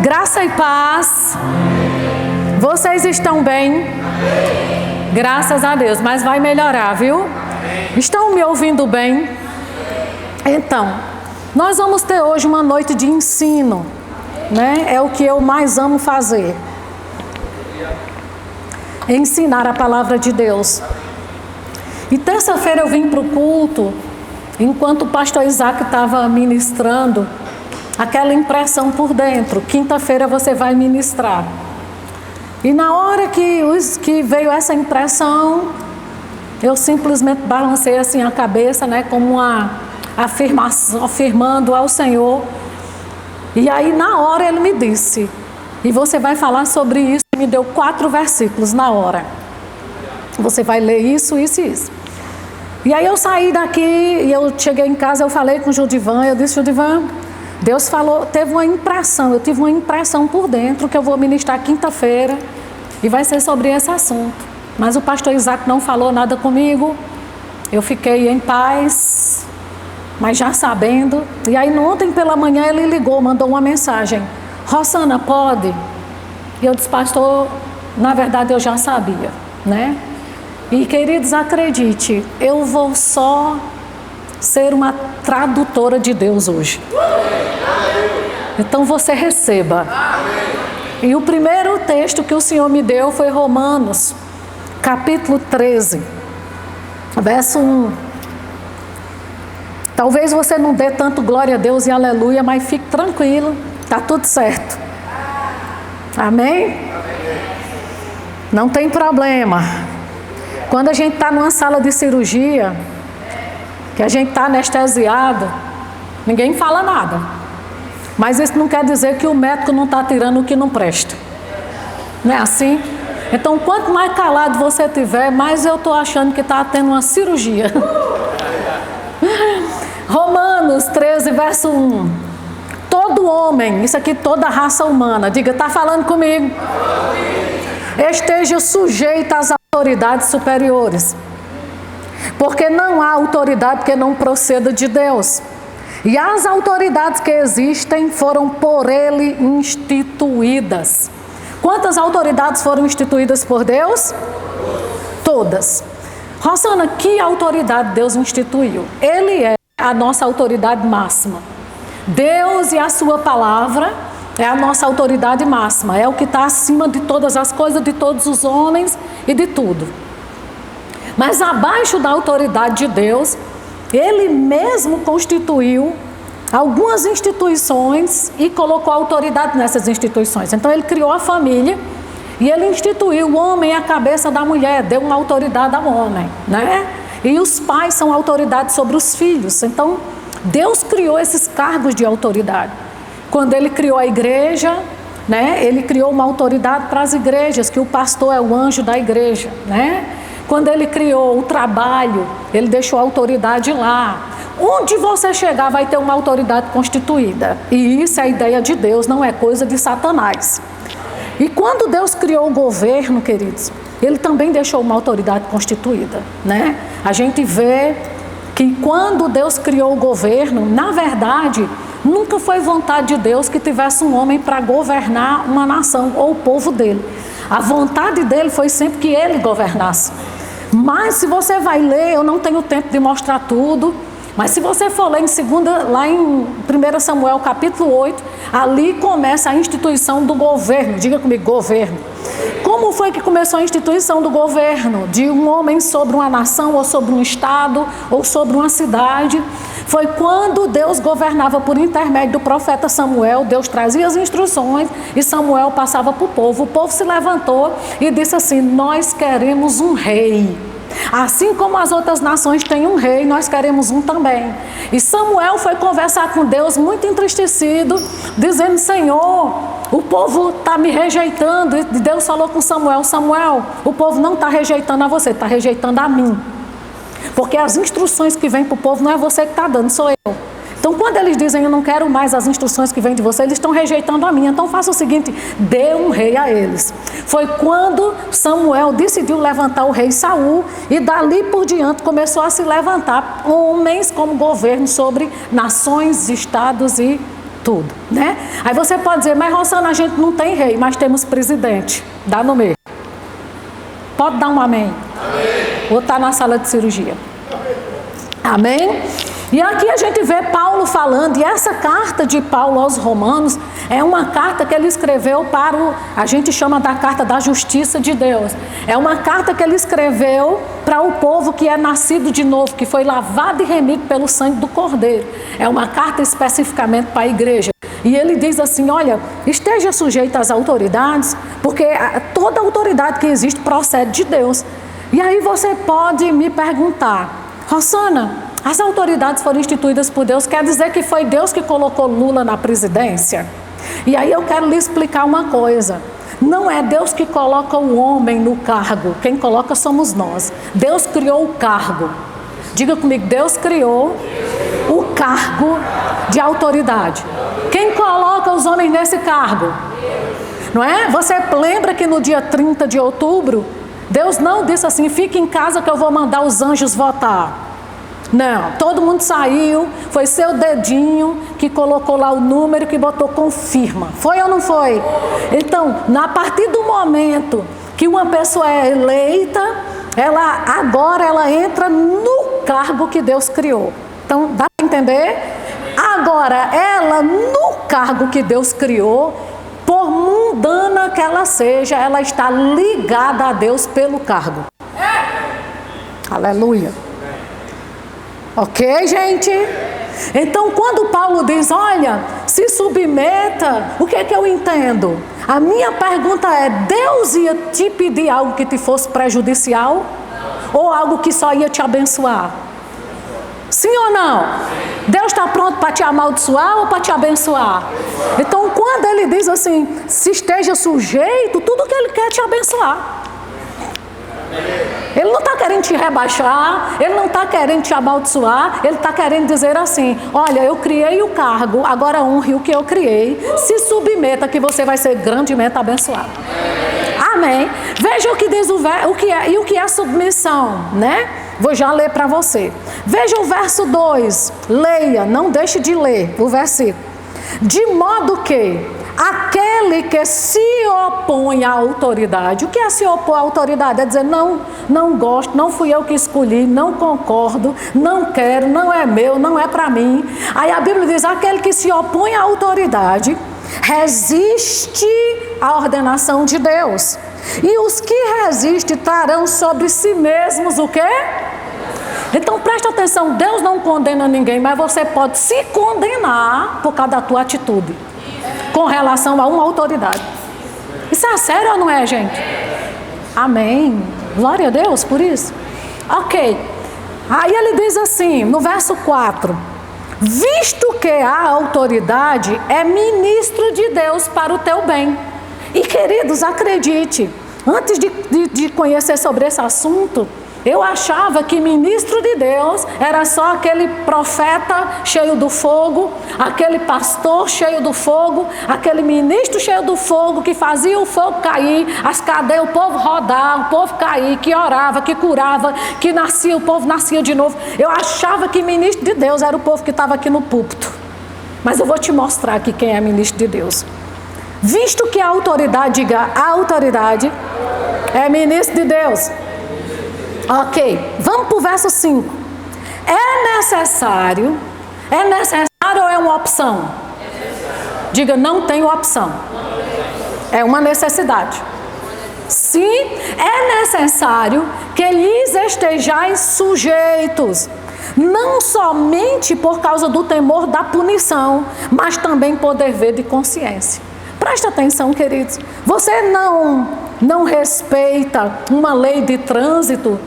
Graça e paz. Vocês estão bem? Graças a Deus, mas vai melhorar, viu? Estão me ouvindo bem? Então, nós vamos ter hoje uma noite de ensino, né? É o que eu mais amo fazer. Ensinar a palavra de Deus. E terça-feira eu vim para o culto, enquanto o pastor Isaac estava ministrando, aquela impressão por dentro. Quinta-feira você vai ministrar. E na hora que veio essa impressão, eu simplesmente balancei assim a cabeça, né, como uma afirmação, afirmando ao Senhor. E aí na hora ele me disse, e você vai falar sobre isso, me deu 4 versículos na hora. Você vai ler isso, isso e isso. E aí eu saí daqui, e eu cheguei em casa, eu falei com o Judivan, eu disse, Judivan, Deus falou, teve uma impressão, eu tive uma impressão por dentro que eu vou ministrar quinta-feira e vai ser sobre esse assunto. Mas o pastor Isaac não falou nada comigo, eu fiquei em paz, mas já sabendo. E aí ontem pela manhã ele ligou, mandou uma mensagem, Rosana, pode? E eu disse, pastor, na verdade eu já sabia, né? E queridos, acredite, eu vou só ser uma tradutora de Deus hoje. Então você receba. E o primeiro texto que o Senhor me deu foi Romanos, capítulo 13, verso 1. Talvez você não dê tanto glória a Deus e aleluia, mas fique tranquilo, está tudo certo. Amém? Não tem problema. Quando a gente está numa sala de cirurgia, que a gente está anestesiado, ninguém fala nada. Mas isso não quer dizer que o médico não está tirando o que não presta. Não é assim? Então, quanto mais calado você tiver, mais eu estou achando que está tendo uma cirurgia. Romanos 13, verso 1. Todo homem, isso aqui toda a raça humana, diga, está falando comigo? Esteja sujeito às autoridades superiores. Porque não há autoridade que não proceda de Deus. E as autoridades que existem foram por Ele instituídas. Quantas autoridades foram instituídas por Deus? Todas. Rosana, que autoridade Deus instituiu? Ele é a nossa autoridade máxima. Deus e a sua palavra é a nossa autoridade máxima. É o que está acima de todas as coisas, de todos os homens e de tudo. Mas abaixo da autoridade de Deus, Ele mesmo constituiu algumas instituições e colocou autoridade nessas instituições. Então Ele criou a família e Ele instituiu o homem à cabeça da mulher, deu uma autoridade ao homem, né? E os pais são autoridade sobre os filhos. Então Deus criou esses cargos de autoridade. Quando Ele criou a igreja, né? Ele criou uma autoridade para as igrejas, que o pastor é o anjo da igreja, né? Quando Ele criou o trabalho, Ele deixou a autoridade lá. Onde você chegar vai ter uma autoridade constituída. E isso é a ideia de Deus, não é coisa de Satanás. E quando Deus criou o governo, queridos, Ele também deixou uma autoridade constituída, né? A gente vê que quando Deus criou o governo, na verdade, nunca foi vontade de Deus que tivesse um homem para governar uma nação ou o povo dele. A vontade dele foi sempre que ele governasse. Mas se você vai ler, eu não tenho tempo de mostrar tudo, mas se você for ler lá em 1 Samuel capítulo 8, ali começa a instituição do governo. Diga comigo, governo. Como foi que começou a instituição do governo? De um homem sobre uma nação, ou sobre um estado, ou sobre uma cidade. Foi quando Deus governava por intermédio do profeta Samuel. Deus trazia as instruções e Samuel passava para o povo. O povo se levantou e disse assim, nós queremos um rei. Assim como as outras nações têm um rei, nós queremos um também. E Samuel foi conversar com Deus muito entristecido, dizendo, Senhor, o povo está me rejeitando. E Deus falou com Samuel, Samuel, o povo não está rejeitando a você, está rejeitando a mim. Porque as instruções que vêm para o povo não é você que está dando, sou eu. Então quando eles dizem, eu não quero mais as instruções que vêm de você, eles estão rejeitando a minha. Então faça o seguinte, dê um rei a eles. Foi quando Samuel decidiu levantar o rei Saul, e dali por diante começou a se levantar homens como governo sobre nações, estados e tudo, né? Aí você pode dizer, mas Rosana, a gente não tem rei, mas temos presidente. Dá no meio. Pode dar um amém? Amém. Ou está na sala de cirurgia. Amém? E aqui a gente vê Paulo falando, e essa carta de Paulo aos Romanos é uma carta que ele escreveu para a gente chama da carta da justiça de Deus. É uma carta que ele escreveu para o povo que é nascido de novo, que foi lavado e remido pelo sangue do Cordeiro. É uma carta especificamente para a igreja. E ele diz assim, olha, esteja sujeito às autoridades, porque toda autoridade que existe procede de Deus. E aí você pode me perguntar, Rosana, as autoridades foram instituídas por Deus, quer dizer que foi Deus que colocou Lula na presidência? E aí eu quero lhe explicar uma coisa. Não é Deus que coloca o homem no cargo, quem coloca somos nós. Deus criou o cargo. Diga comigo, Deus criou o cargo de autoridade. Quem coloca os homens nesse cargo? Não é? Você lembra que no dia 30 de outubro, Deus não disse assim, fique em casa que eu vou mandar os anjos votar. Não, todo mundo saiu, foi seu dedinho que colocou lá o número, que botou confirma. Foi ou não foi? Então, a partir do momento que uma pessoa é eleita, agora ela entra no cargo que Deus criou. Então, dá para entender? Agora, ela no cargo que Deus criou, por mundana que ela seja, ela está ligada a Deus pelo cargo. Aleluia. Ok, gente? Então, quando Paulo diz, olha, se submeta, o que é que eu entendo? A minha pergunta é, Deus ia te pedir algo que te fosse prejudicial? Ou algo que só ia te abençoar? Sim ou não? Deus está pronto para te amaldiçoar ou para te abençoar? Então, quando ele diz assim, se esteja sujeito, tudo que ele quer é te abençoar. Ele não está querendo te rebaixar, ele não está querendo te amaldiçoar, ele está querendo dizer assim, olha, eu criei o cargo, agora honre o que eu criei, se submeta que você vai ser grandemente abençoado. Amém? Veja o que diz o que é submissão, né? Vou já ler para você. Veja o verso 2, leia, não deixe de ler o versículo. De modo que aquele que se opõe à autoridade, o que é se opor à autoridade? É dizer, não gosto, não fui eu que escolhi, não concordo, não quero, não é meu, não é para mim. Aí a Bíblia diz, aquele que se opõe à autoridade, resiste à ordenação de Deus. E os que resistem trarão sobre si mesmos o quê? Então presta atenção, Deus não condena ninguém, mas você pode se condenar por causa da tua atitude com relação a uma autoridade. Isso é sério ou não é, gente? Amém. Glória a Deus por isso. Ok. Aí ele diz assim, no verso 4, visto que a autoridade é ministro de Deus para o teu bem. E queridos, acredite, antes de conhecer sobre esse assunto, eu achava que ministro de Deus era só aquele profeta cheio do fogo, aquele pastor cheio do fogo, aquele ministro cheio do fogo que fazia o fogo cair, as cadeias, o povo rodar, o povo cair, que orava, que curava, que nascia, o povo nascia de novo. Eu achava que ministro de Deus era o povo que estava aqui no púlpito. Mas eu vou te mostrar aqui quem é ministro de Deus. Visto que a autoridade, diga, a autoridade é ministro de Deus. Ok, vamos para o verso 5. É necessário ou é uma opção? Diga, não tem opção. É uma necessidade. Sim, é necessário que lhes estejais sujeitos, não somente por causa do temor da punição, mas também por dever de consciência. Presta atenção, queridos. Você não respeita uma lei de trânsito,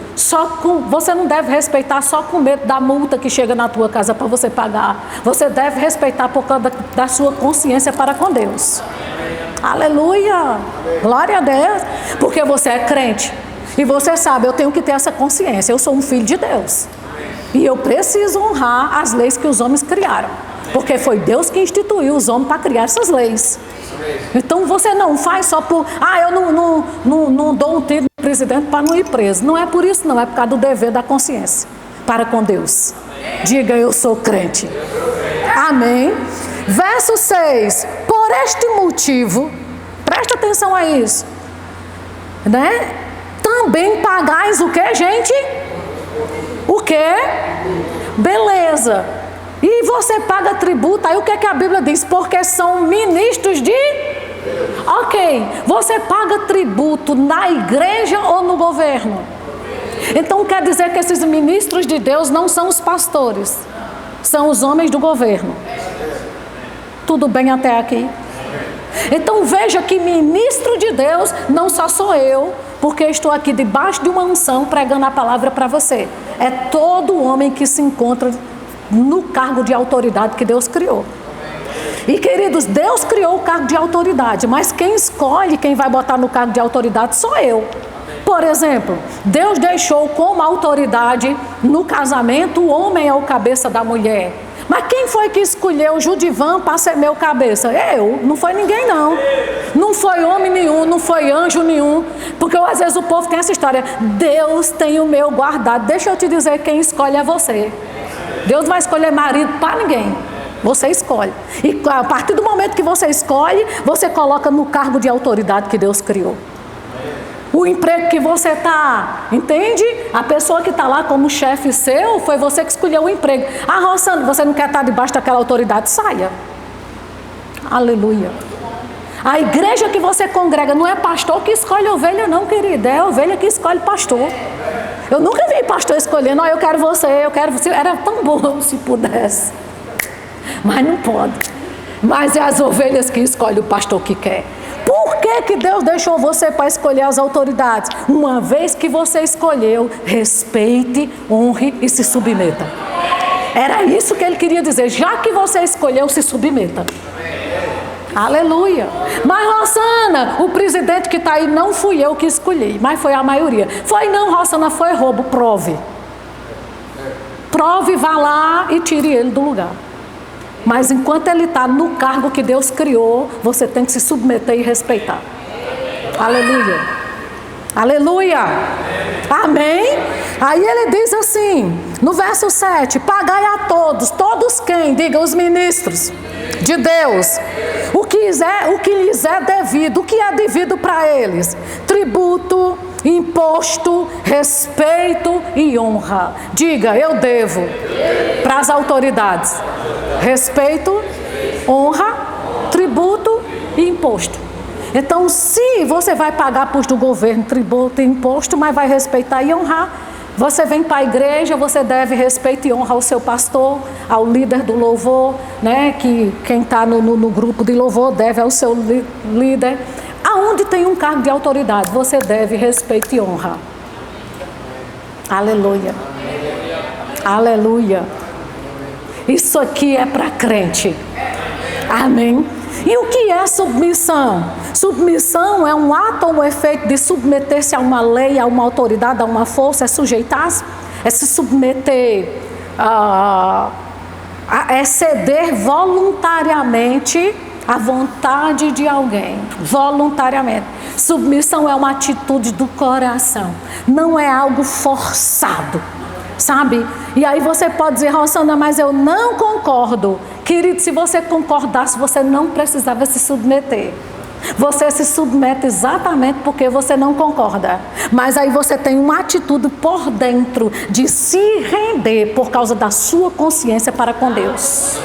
você não deve respeitar só com medo da multa que chega na tua casa para você pagar. Você deve respeitar por causa da sua consciência para com Deus. Aleluia! Glória a Deus! Porque você é crente. E você sabe, eu tenho que ter essa consciência. Eu sou um filho de Deus. E eu preciso honrar as leis que os homens criaram. Porque foi Deus que instituiu os homens para criar essas leis. Então você não faz só por... eu não dou um tiro no presidente para não ir preso. Não é por isso não, é por causa do dever da consciência para com Deus. Diga, eu sou crente. Amém. Verso 6. Por este motivo, presta atenção a isso, né? Também pagais o que, gente? O que? Beleza. E você paga tributo, aí o que é que a Bíblia diz? Porque são ministros de... Ok, você paga tributo na igreja ou no governo? Então quer dizer que esses ministros de Deus não são os pastores, são os homens do governo. Tudo bem até aqui? Então veja que ministro de Deus não só sou eu, porque estou aqui debaixo de uma unção pregando a palavra para você. É todo homem que se encontra no cargo de autoridade que Deus criou. E queridos, Deus criou o cargo de autoridade, mas quem escolhe quem vai botar no cargo de autoridade sou eu. Por exemplo, Deus deixou como autoridade no casamento, o homem é o cabeça da mulher. Mas quem foi que escolheu Judivan para ser meu cabeça? Eu, não foi ninguém não. Não foi homem nenhum, não foi anjo nenhum. Porque às vezes o povo tem essa história, Deus tem o meu guardado. Deixa eu te dizer, quem escolhe é você. Deus não vai escolher marido para ninguém. Você escolhe. E a partir do momento que você escolhe, você coloca no cargo de autoridade que Deus criou. O emprego que você está, entende? A pessoa que está lá como chefe seu, foi você que escolheu o emprego. Ah, Rosana, você não quer estar debaixo daquela autoridade? Saia. Aleluia. A igreja que você congrega não é pastor que escolhe ovelha não, querida. É a ovelha que escolhe pastor. Eu nunca vi pastor escolhendo, eu quero você, eu quero você. Era tão bom se pudesse. Mas não pode. Mas é as ovelhas que escolhem o pastor que quer. Por que Deus deixou você para escolher as autoridades? Uma vez que você escolheu, respeite, honre e se submeta. Era isso que ele queria dizer. Já que você escolheu, se submeta. Aleluia. Mas Rosana, o presidente que está aí não fui eu que escolhi, mas foi a maioria. Foi não, Rosana, foi roubo. Prove. Prove, vá lá e tire ele do lugar. Mas enquanto ele está no cargo que Deus criou, você tem que se submeter e respeitar. Aleluia. Aleluia. Amém? Aí ele diz assim, no verso 7, pagai a todos. Todos quem? Diga, os ministros de Deus. O que lhes é devido. O que é devido para eles? Tributo, imposto, respeito e honra. Diga, eu devo para as autoridades respeito, honra, tributo e imposto. Então, se você vai pagar para os do governo tributo e imposto, mas vai respeitar e honrar, você vem para a igreja, você deve respeito e honra ao seu pastor, ao líder do louvor, né? Que quem está no grupo de louvor deve ao seu líder. Aonde tem um cargo de autoridade, você deve respeito e honra. Aleluia. Aleluia. Isso aqui é para crente. Amém. E o que é submissão? Submissão é um ato ou um efeito de submeter-se a uma lei, a uma autoridade, a uma força, é sujeitar-se, é se submeter, é ceder voluntariamente à vontade de alguém, voluntariamente. Submissão é uma atitude do coração, não é algo forçado, sabe? E aí você pode dizer, Rosana, mas eu não concordo. Querido, se você concordasse, você não precisava se submeter. Você se submete exatamente porque você não concorda. Mas aí você tem uma atitude por dentro de se render por causa da sua consciência para com Deus.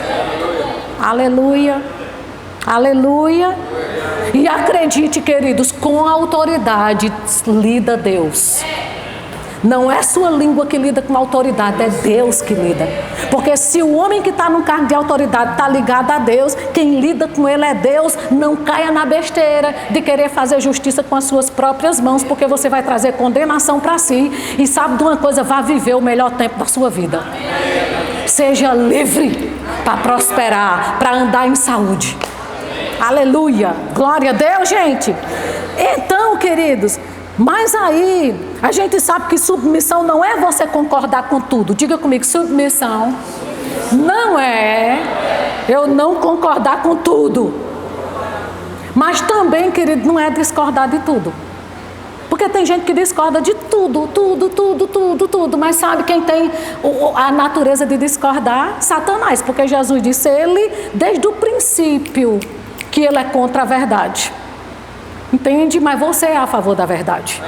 Aleluia. Aleluia. E acredite, queridos, com a autoridade lida Deus. Não é sua língua que lida com autoridade, é Deus que lida. Porque se o homem que está no cargo de autoridade está ligado a Deus, quem lida com ele é Deus. Não caia na besteira de querer fazer justiça com as suas próprias mãos, porque você vai trazer condenação para si. E sabe de uma coisa, vá viver o melhor tempo da sua vida. Seja livre para prosperar, para andar em saúde. Aleluia, glória a Deus, gente. Então, queridos, mas aí, a gente sabe que submissão não é você concordar com tudo. Diga comigo, submissão não é eu não concordar com tudo. Mas também, querido, não é discordar de tudo. Porque tem gente que discorda de tudo, mas sabe quem tem a natureza de discordar? Satanás, porque Jesus disse ele, desde o princípio, que ele é contra a verdade. Entende? Mas você é a favor da verdade.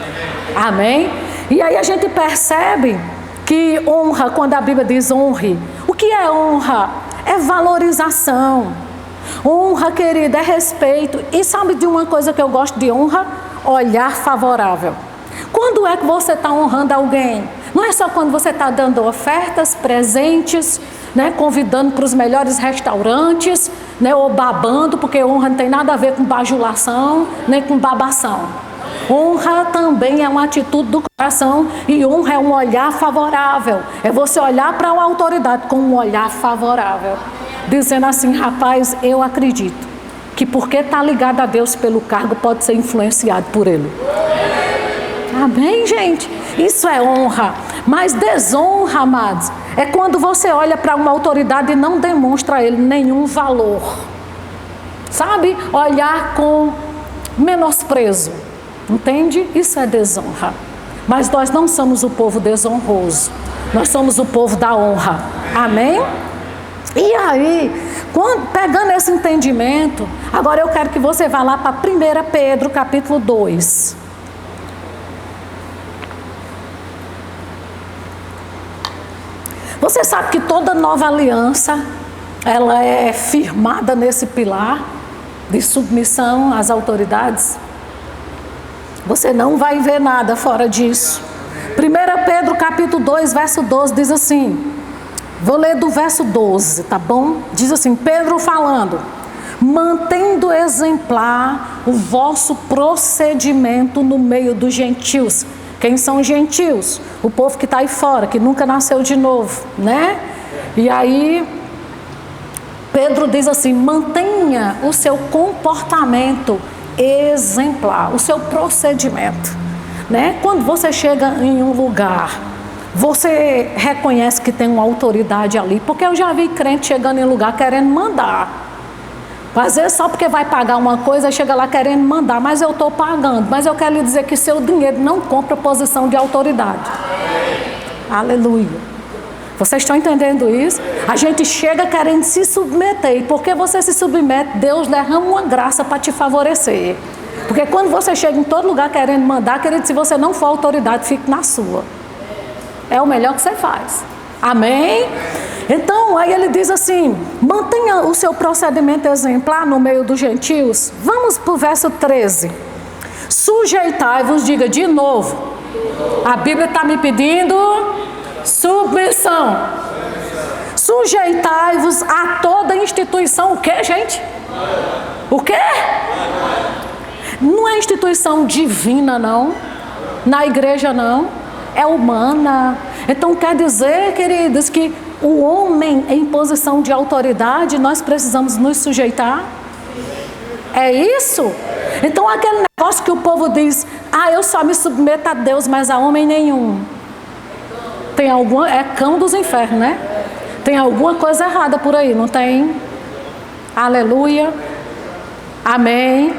Amém? E aí a gente percebe que honra, quando a Bíblia diz honre, o que é honra? É valorização. Honra, querida, é respeito. E sabe de uma coisa que eu gosto de honra? Olhar favorável. Quando é que você está honrando alguém? Não é só quando você está dando ofertas, presentes, né, convidando para os melhores restaurantes, né, ou babando, porque honra não tem nada a ver com bajulação, nem com babação. Honra também é uma atitude do coração, e honra é um olhar favorável. É você olhar para uma autoridade com um olhar favorável, dizendo assim: rapaz, eu acredito que porque está ligado a Deus pelo cargo, pode ser influenciado por ele. Amém, gente? Isso é honra. Mas desonra, amados, é quando você olha para uma autoridade e não demonstra a ele nenhum valor. Sabe? Olhar com menosprezo. Entende? Isso é desonra. Mas nós não somos o povo desonroso. Nós somos o povo da honra. Amém? E aí, pegando esse entendimento, agora eu quero que você vá lá para 1 Pedro capítulo 2. Você sabe que toda nova aliança, ela é firmada nesse pilar de submissão às autoridades. Você não vai ver nada fora disso. 1 Pedro capítulo 2, verso 12 diz assim, vou ler do verso 12, tá bom? Diz assim, Pedro falando: mantendo exemplar o vosso procedimento no meio dos gentios. Quem são os gentios? O povo que está aí fora, que nunca nasceu de novo, né? E aí, Pedro diz assim, mantenha o seu comportamento exemplar, o seu procedimento, né? Quando você chega em um lugar, você reconhece que tem uma autoridade ali, porque eu já vi crente chegando em lugar querendo mandar. Às vezes só porque vai pagar uma coisa, chega lá querendo mandar, mas eu estou pagando. Mas eu quero lhe dizer que seu dinheiro não compra posição de autoridade. Aleluia. Vocês estão entendendo isso? A gente chega querendo se submeter, e porque você se submete, Deus derrama uma graça para te favorecer. Porque quando você chega em todo lugar querendo mandar, querido, se você não for autoridade, fique na sua. É o melhor que você faz. Amém? Então, aí ele diz assim, mantenha o seu procedimento exemplar no meio dos gentios. Vamos para o verso 13. Sujeitai-vos, diga de novo. A Bíblia está me pedindo submissão. Sujeitai-vos a toda instituição. O que, gente? O que? Não é instituição divina, não. Na igreja, não. É humana. Então quer dizer, queridos, que o homem em posição de autoridade, nós precisamos nos sujeitar? É isso? Então aquele negócio que o povo diz, eu só me submeto a Deus, mas a homem nenhum. Tem alguma, é cão dos infernos, né? Tem alguma coisa errada por aí, não tem? Aleluia. Amém.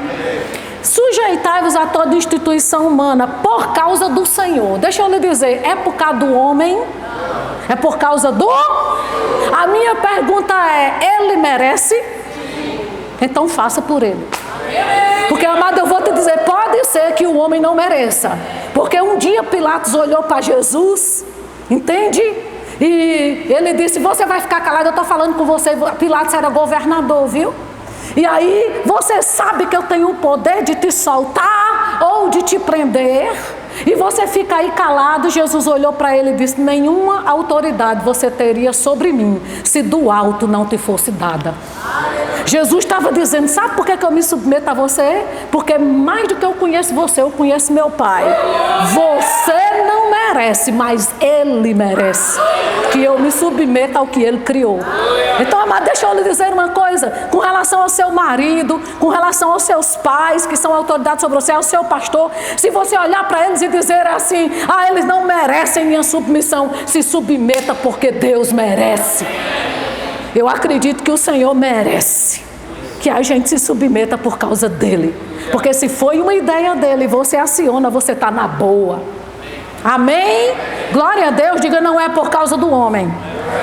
Sujeitai-vos a toda instituição humana por causa do Senhor. Deixa eu lhe dizer, é por causa do homem? É por causa do? A minha pergunta é, ele merece? Então faça por ele. Porque, amado, eu vou te dizer, pode ser que o homem não mereça. Porque um dia Pilatos olhou para Jesus, entende? E ele disse, você vai ficar calado, eu estou falando com você. Pilatos era governador, viu? E aí, você sabe que eu tenho o poder de te soltar ou de te prender, e você fica aí calado. Jesus olhou para ele e disse, nenhuma autoridade você teria sobre mim, se do alto não te fosse dada. Jesus estava dizendo, sabe por que eu me submeto a você? Porque mais do que eu conheço você, eu conheço meu Pai. Você não merece, mas Ele merece que eu me submeta ao que Ele criou. Então, amado, deixa eu lhe dizer uma coisa, com relação ao seu marido, com relação aos seus pais, que são autoridades sobre você, ao seu pastor, se você olhar para eles e dizer assim, eles não merecem minha submissão, se submeta porque Deus merece. Eu acredito que o Senhor merece. que a gente se submeta por causa dele. Porque se foi uma ideia dele, você aciona, você está na boa. Amém? Glória a Deus. Diga, não é por causa do homem,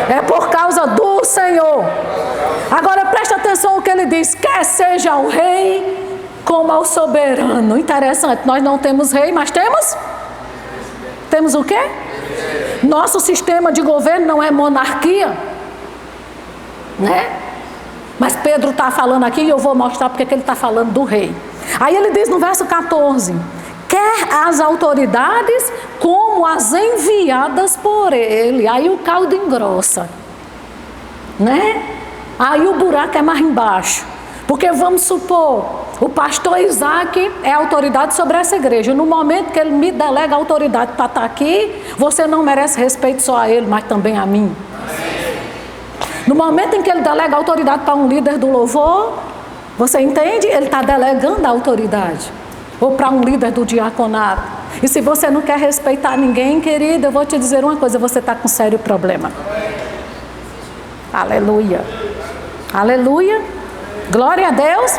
é por causa do Senhor. Agora preste atenção no que ele diz: quer seja o rei como ao soberano. Interessante, nós não temos rei, mas temos o quê? Nosso sistema de governo não é monarquia, né? Mas Pedro está falando aqui, e eu vou mostrar porque que ele está falando do rei. Aí ele diz no verso 14: quer as autoridades como as enviadas por ele. Aí o caldo engrossa, né? Aí o buraco é mais embaixo. Porque vamos supor, o pastor Isaac é autoridade sobre essa igreja. No momento que ele me delega a autoridade para estar aqui, você não merece respeito só a ele, mas também a mim. No momento em que ele delega a autoridade para um líder do louvor, você entende? Ele está delegando a autoridade. Ou para um líder do diaconato. E se você não quer respeitar ninguém, querido, eu vou te dizer uma coisa: você está com sério problema. Aleluia. Aleluia. Glória a Deus.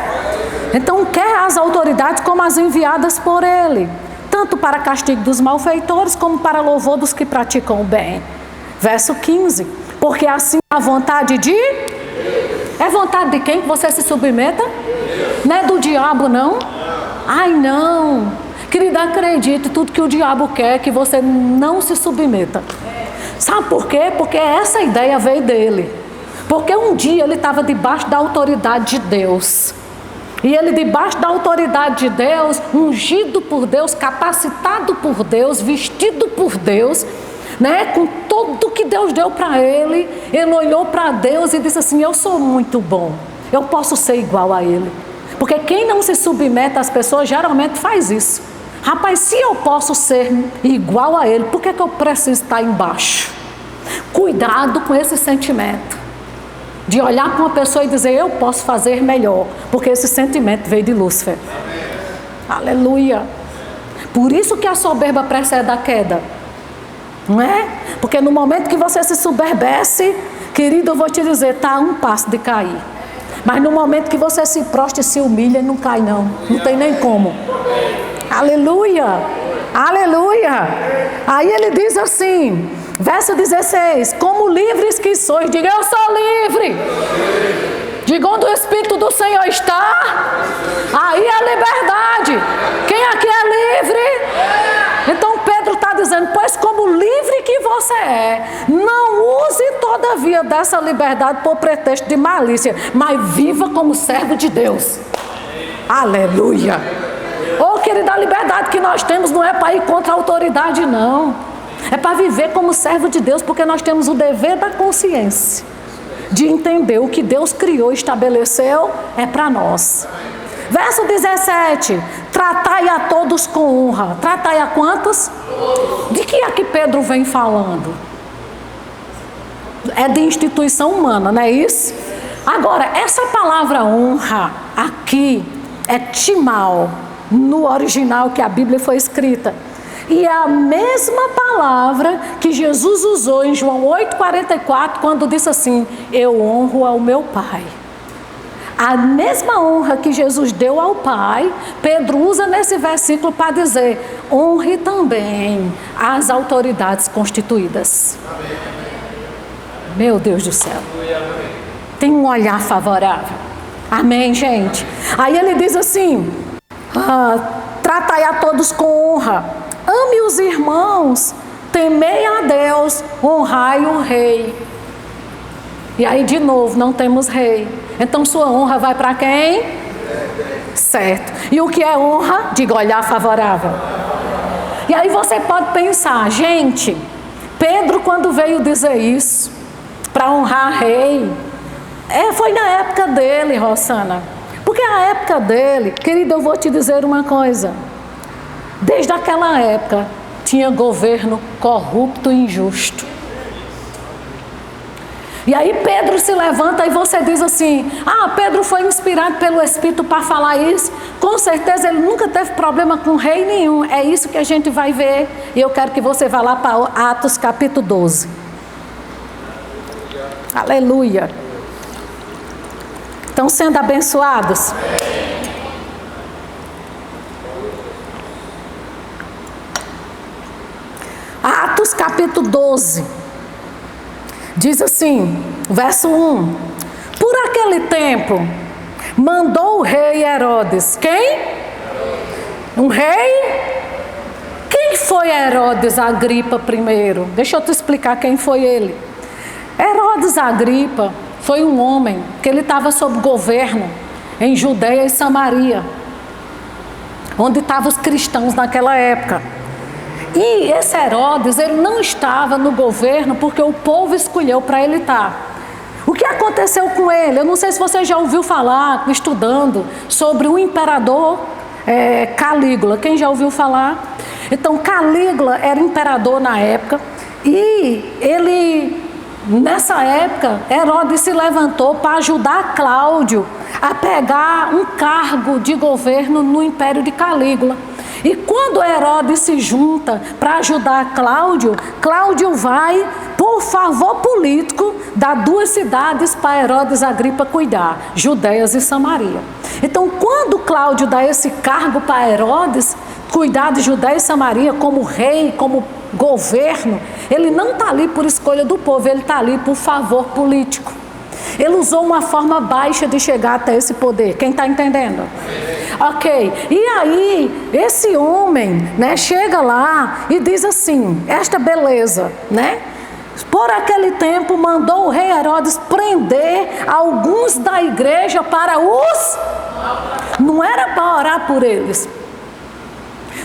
Então quer as autoridades como as enviadas por ele, tanto para castigo dos malfeitores como para louvor dos que praticam o bem. Verso 15: porque assim a vontade de... É vontade de quem que você se submeta? Não é do diabo, não? Ai, não. Querida, acredite, tudo que o diabo quer é que você não se submeta. Sabe por quê? Porque essa ideia veio dele. Porque um dia ele estava debaixo da autoridade de Deus. E ele debaixo da autoridade de Deus, ungido por Deus, capacitado por Deus, vestido por Deus, né? Com tudo que Deus deu para ele, ele olhou para Deus e disse assim: eu sou muito bom, eu posso ser igual a ele. Porque quem não se submete às pessoas geralmente faz isso. Rapaz, se eu posso ser igual a ele, por que eu preciso estar embaixo? Cuidado com esse sentimento de olhar para uma pessoa e dizer: eu posso fazer melhor, porque esse sentimento veio de Lúcifer. Aleluia. Por isso que a soberba precede a queda, não é? Porque no momento que você se soberbece, querido, eu vou te dizer, está a um passo de cair. Mas no momento que você se prostra e se humilha, não cai não tem nem como. Aleluia. Aleluia. Aí ele diz assim, verso 16: como livres que sois, diga: eu sou livre. Diga: onde o Espírito do Senhor está, aí é liberdade. Quem aqui é livre? Então Pedro está dizendo: pois como livre que você é, não use todavia dessa liberdade por pretexto de malícia, mas viva como servo de Deus. Aleluia. Oh, querida, a liberdade que nós temos não é para ir contra a autoridade, não. É para viver como servo de Deus, porque nós temos o dever da consciência de entender o que Deus criou e estabeleceu é para nós. Verso 17: tratai a todos com honra. Tratai a quantos? De que é que Pedro vem falando? É de instituição humana, não é isso? Agora, essa palavra honra aqui é timal, no original que a Bíblia foi escrita. E é a mesma palavra que Jesus usou em João 8,44, quando disse assim: eu honro ao meu Pai. A mesma honra que Jesus deu ao Pai, Pedro usa nesse versículo para dizer: honre também as autoridades constituídas. Meu Deus do céu. Tem um olhar favorável. Amém, gente? Aí ele diz assim: tratai a todos com honra. Ame os irmãos, temei a Deus, honrai o rei. E aí de novo, não temos rei. Então sua honra vai para quem? Certo. E o que é honra? Diga: olhar favorável. E aí você pode pensar: gente, Pedro quando veio dizer isso, para honrar rei, foi na época dele, Rosana. Porque a época dele, querido, eu vou te dizer uma coisa. Desde aquela época, tinha governo corrupto e injusto. E aí Pedro se levanta e você diz assim: Pedro foi inspirado pelo Espírito para falar isso. Com certeza ele nunca teve problema com rei nenhum. É isso que a gente vai ver. E eu quero que você vá lá para Atos capítulo 12. Aleluia. Estão sendo abençoados? Atos capítulo 12. Diz assim, verso 1. Por aquele tempo, mandou o rei Herodes. Quem? Um rei? Quem foi Herodes Agripa primeiro? Deixa eu te explicar quem foi ele. Herodes Agripa foi um homem que ele estava sob governo em Judeia e Samaria, onde estavam os cristãos naquela época. E esse Herodes, ele não estava no governo porque o povo escolheu para ele estar. O que aconteceu com ele? Eu não sei se você já ouviu falar, estudando, sobre o imperador Calígula. Quem já ouviu falar? Então, Calígula era imperador na época e ele, nessa época, Herodes se levantou para ajudar Cláudio a pegar um cargo de governo no império de Calígula. E quando Herodes se junta para ajudar Cláudio, Cláudio vai, por favor político, dar 2 cidades para Herodes Agripa cuidar, Judeias e Samaria. Então, quando Cláudio dá esse cargo para Herodes, cuidar de Judéia e Samaria como rei, como governo, ele não está ali por escolha do povo, ele está ali por favor político. Ele usou uma forma baixa de chegar até esse poder. Quem está entendendo? Ok. E aí, esse homem, né, chega lá e diz assim, esta beleza, né? Por aquele tempo, mandou o rei Herodes prender alguns da igreja para os... Não era para orar por eles.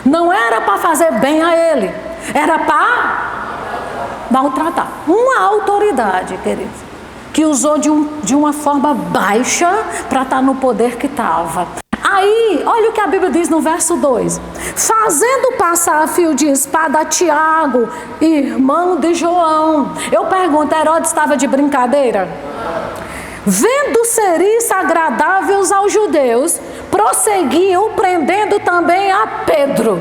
Não era para fazer bem a ele. Era para maltratar. Uma autoridade, queridos, que usou de uma forma baixa para estar no poder que estava. Aí, olha o que a Bíblia diz no verso 2. Fazendo passar a fio de espada a Tiago, irmão de João. Eu pergunto, Herodes estava de brincadeira? Vendo ser isso agradáveis aos judeus, prosseguiu prendendo também a Pedro.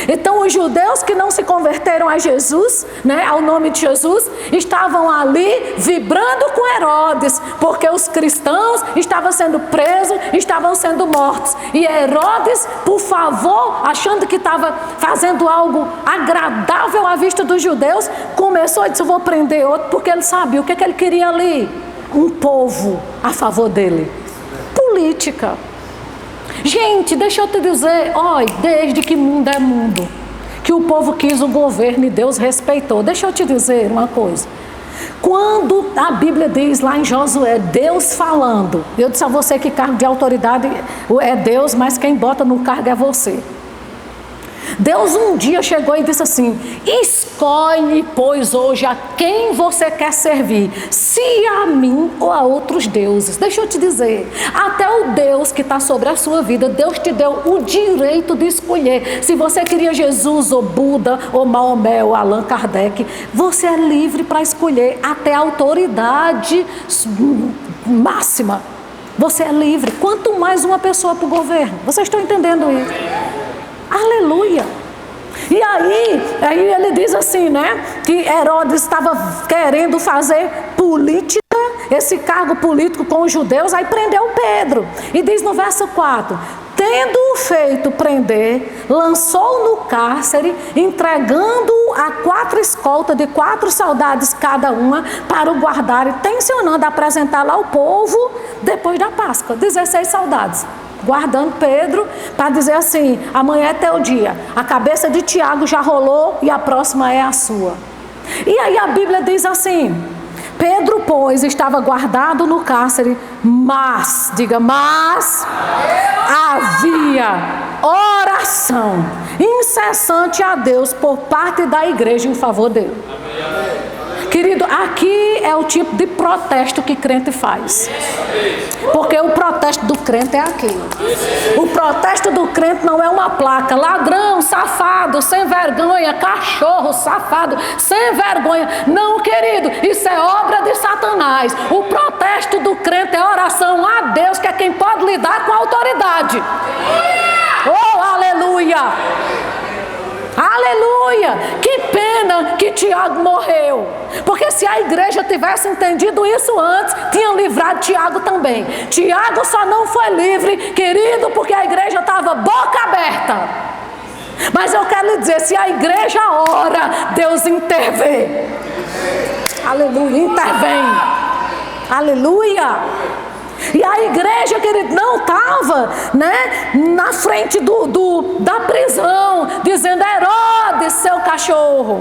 Então os judeus que não se converteram a Jesus, né, ao nome de Jesus, estavam ali vibrando com Herodes, porque os cristãos estavam sendo presos, estavam sendo mortos. E Herodes, por favor, achando que estava fazendo algo agradável à vista dos judeus, começou a dizer, eu vou prender outro, porque ele sabia o que ele queria ali. Um povo a favor dele. Política. Gente, deixa eu te dizer, olha, desde que mundo é mundo, que o povo quis o governo e Deus respeitou. Deixa eu te dizer uma coisa. Quando a Bíblia diz lá em Josué, Deus falando, eu disse a você que cargo de autoridade é Deus, mas quem bota no cargo é você. Deus um dia chegou e disse assim, escolhe, pois, hoje a quem você quer servir, se a mim ou a outros deuses. Deixa eu te dizer, até o Deus que está sobre a sua vida, Deus te deu o direito de escolher. Se você queria Jesus, ou Buda, ou Maomé, ou Allan Kardec, você é livre para escolher até a autoridade máxima. Você é livre, quanto mais uma pessoa para o governo. Vocês estão entendendo isso? Aleluia! E aí ele diz assim, né? Que Herodes estava querendo fazer política, esse cargo político com os judeus, aí prendeu Pedro. E diz no verso 4, tendo-o feito prender, lançou no cárcere, entregando-o a 4 escoltas de 4 soldados cada uma, para o guardar, tencionando apresentá-lo ao povo depois da Páscoa. 16 soldados. Guardando Pedro, para dizer assim, amanhã é teu dia, a cabeça de Tiago já rolou e a próxima é a sua. E aí a Bíblia diz assim, Pedro, pois, estava guardado no cárcere, mas, diga, mas havia oração incessante a Deus por parte da igreja em favor dele. Querido, aqui é o tipo de protesto que crente faz. Porque o protesto do crente é aquilo. O protesto do crente não é uma placa, ladrão, safado, sem vergonha, cachorro, safado, sem vergonha. Não, querido, isso é obra de Satanás. O protesto do crente é oração a Deus, que é quem pode lidar com a autoridade. Oh, aleluia! Aleluia! Que pena! pena que Tiago morreu. Porque se a igreja tivesse entendido isso antes, tinha livrado Tiago também. Tiago só não foi livre, querido, porque a igreja estava boca aberta. Mas eu quero lhe dizer, se a igreja ora, Deus intervém. Aleluia, intervém. Aleluia. E a igreja, querido, não estava, na frente da prisão, dizendo: Herodes, seu cachorro.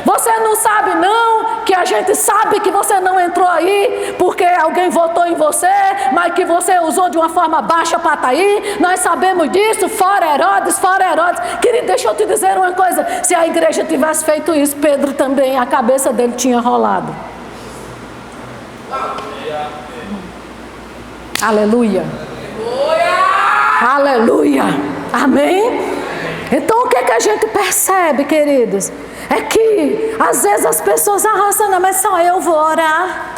Você não sabe não, que a gente sabe que você não entrou aí porque alguém votou em você, mas que você usou de uma forma baixa para estar aí. Nós sabemos disso, fora Herodes, fora Herodes. Querido, deixa eu te dizer uma coisa, se a igreja tivesse feito isso, Pedro também, a cabeça dele tinha rolado. Aleluia. Aleluia. Amém? Então o que é que a gente percebe, queridos? É que às vezes as pessoas arrasam, mas só eu vou orar.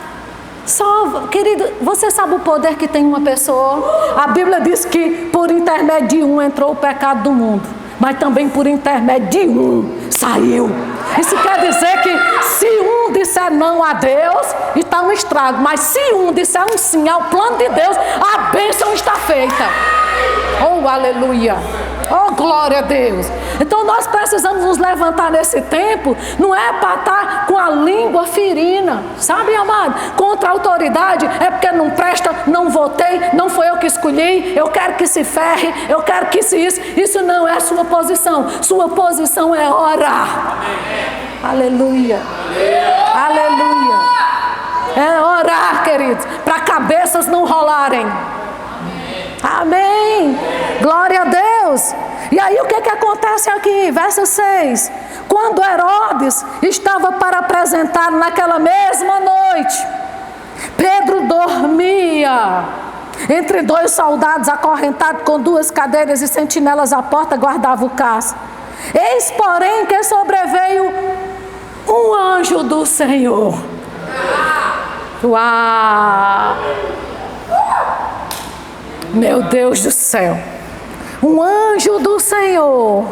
Querido, você sabe o poder que tem uma pessoa? A Bíblia diz que por intermédio de um entrou o pecado do mundo, mas também por intermédio de um saiu. Isso quer dizer que se um disser não a Deus, está um estrago. Mas se um disser um sim ao plano de Deus, a bênção está feita. Oh, aleluia. Oh, glória a Deus. Então nós precisamos nos levantar nesse tempo. Não é para estar com a língua ferina, sabe, amado? Contra a autoridade. É porque não presta, não votei, não foi eu que escolhi, eu quero que se ferre, eu quero que se isso. Isso não é sua posição. Sua posição é orar. Aleluia. Aleluia. É orar, queridos, para cabeças não rolarem. Amém. Glória a Deus. E aí o que acontece aqui? Verso 6. Quando Herodes estava para apresentar naquela mesma noite, Pedro dormia entre dois soldados acorrentados com duas cadeiras e sentinelas à porta guardava o cálice. Eis, porém, que sobreveio um anjo do Senhor. Uau! Meu Deus do céu! Um anjo do Senhor.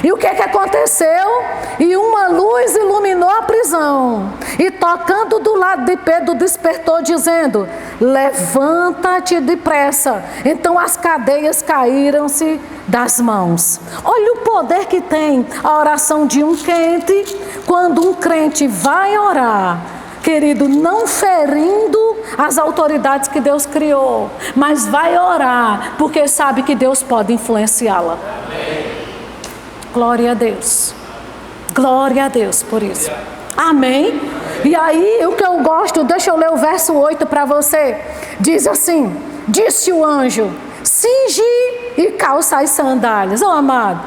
E o que aconteceu? E uma luz iluminou a prisão. E tocando do lado de Pedro, despertou, dizendo: levanta-te depressa. Então as cadeias caíram-se das mãos. Olha o poder que tem a oração de um crente. Quando um crente vai orar, querido, não ferindo as autoridades que Deus criou, mas vai orar, porque sabe que Deus pode influenciá-la. Glória a Deus. Glória a Deus por isso. Amém? E aí, o que eu gosto, deixa eu ler o verso 8 para você. Diz assim: disse o anjo: cinge e calça as sandálias. Oh, amado,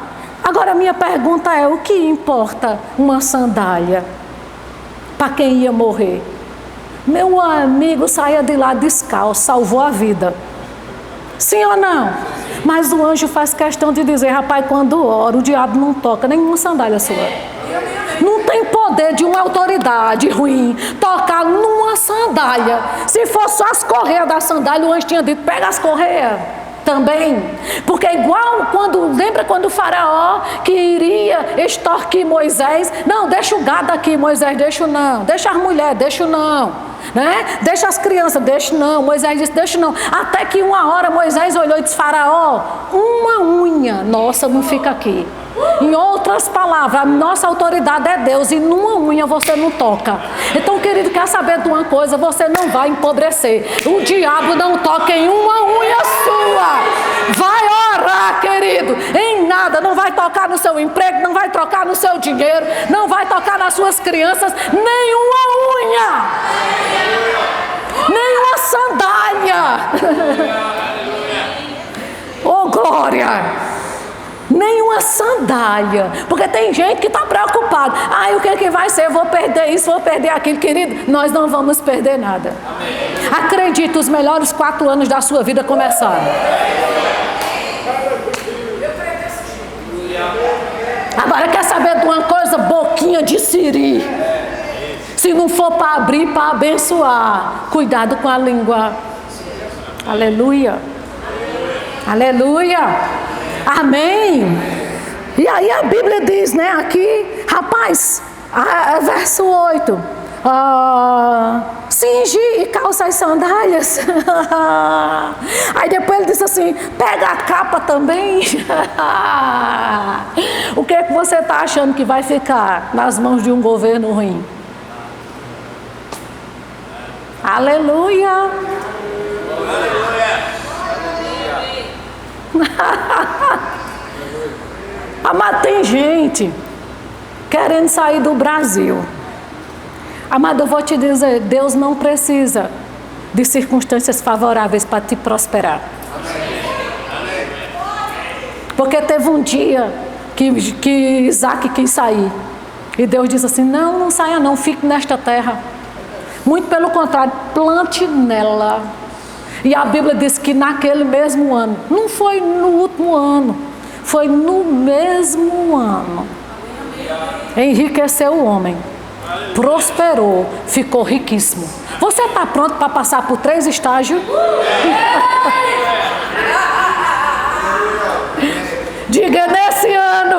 agora minha pergunta é: o que importa uma sandália para quem ia morrer? Meu amigo saia de lá descalço, salvou a vida. Sim ou não? Mas o anjo faz questão de dizer: rapaz, quando ora, o diabo não toca nenhuma sandália sua. Não tem poder de uma autoridade ruim tocar numa sandália. Se fosse só as correias da sandália, o anjo tinha dito: pega as correias também. Porque igual lembra quando o faraó que iria extorquir Moisés: não, deixa o gado aqui, Moisés, deixa não. Deixa as mulheres, deixa não. Deixa as crianças, deixa não. Moisés disse: deixa não. Até que uma hora Moisés olhou e disse: faraó, uma unha nossa não fica aqui. Em outras palavras, a nossa autoridade é Deus, e numa unha você não toca. Então, querido, quer saber de uma coisa? Você não vai empobrecer. O diabo não toca em uma unha sua. Vai orar, querido, em nada. Não vai tocar no seu emprego, não vai tocar no seu dinheiro, não vai tocar nas suas crianças, nenhuma unha, nenhuma sandália. Oh, glória! Nenhuma sandália. Porque tem gente que está preocupada: o que vai ser? Vou perder isso, vou perder aquilo. Querido, nós não vamos perder nada. Amém. Acredite, os melhores 4 anos da sua vida começaram. Agora, quer saber de uma coisa? Boquinha de siri. Se não for para abrir, para abençoar, cuidado com a língua. Aleluia. Aleluia. Amém. E aí a Bíblia diz, né, aqui, rapaz, verso 8, cinge e calça as sandálias. Aí depois ele disse assim, pega a capa também. O que é que você está achando que vai ficar nas mãos de um governo ruim? Aleluia. Amado, tem gente querendo sair do Brasil. Amado, eu vou te dizer, Deus não precisa de circunstâncias favoráveis para te prosperar. Porque teve um dia que Isaac quis sair. E Deus disse assim, não saia não, fique nesta terra. Muito pelo contrário, plante nela. E a Bíblia diz que naquele mesmo ano, não foi no último ano, foi no mesmo ano, enriqueceu o homem, prosperou, ficou riquíssimo. Você está pronto para passar por 3 estágios? Diga, nesse ano,